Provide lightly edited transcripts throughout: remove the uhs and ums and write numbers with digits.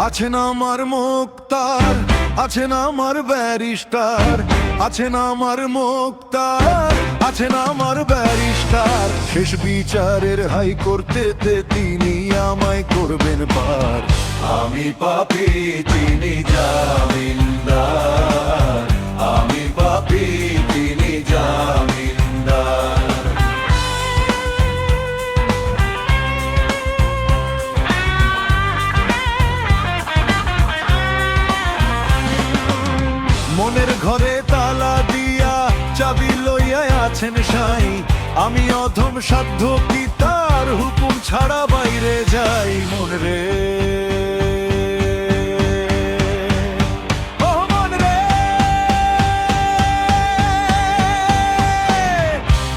আছেন আমার মুক্তার, আছেন আমার ব্যারিস্টার, আছেন আমার মুক্তার, আছেন আমার ব্যারিস্টার। শেষ বিচারের হাইকোর্টেতে তিনি আমায় করবেন পার। আমি পাপী, তিনি জামিনদার। আমি পাপী, তিনি জামিনদার। মনের ঘরে তালা দিয়া চাবি লইয়া আছেন সাই। আমি অধম সাধ্য কি তার হুকুম ছাড়া বাইরে যাই। মন রে ও মন রে,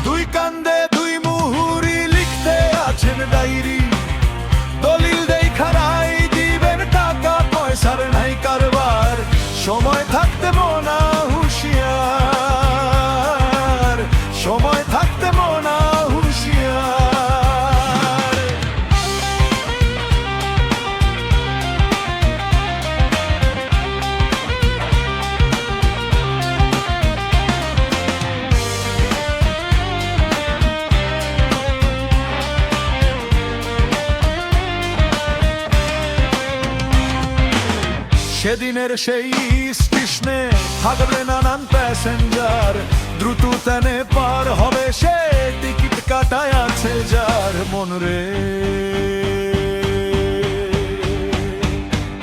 দুই কান্দে দুই মুহুরি লিখতে আছেন ডায়েরি। দলিল দেই খারাই দিবেন টাকা পয়সার নাই কারবার। সময় থাকতে মনা হুঁশিয়ার, সময় থাকতে মনা হুঁশিয়ার। সেদিনের সেই স্টেশনে থাকবে নানান প্যাসেঞ্জার। দ্রুত তেনে পার হবে সে, টিকিট কাটায় আছে যার। মন রে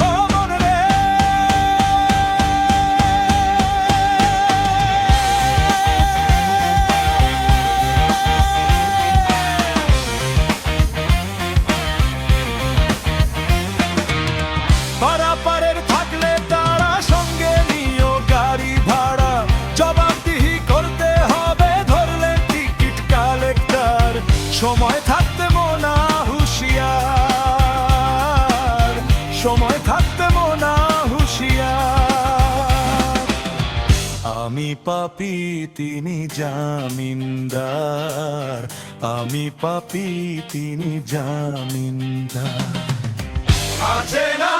ও মন রে, পারাপারের থাকলে তারা সঙ্গে নিও গাড়ি ভাড়া। জবাবদিহি করতে হবে ধরলে টিকিট কালেক্টর। সময় থাকতে মনা হুঁশিয়ার, সময় থাকতে মনা হুঁশিয়ার। আমি পাপী, তিনি জামিনদার। আমি পাপী, তিনি জামিনদার। আছে না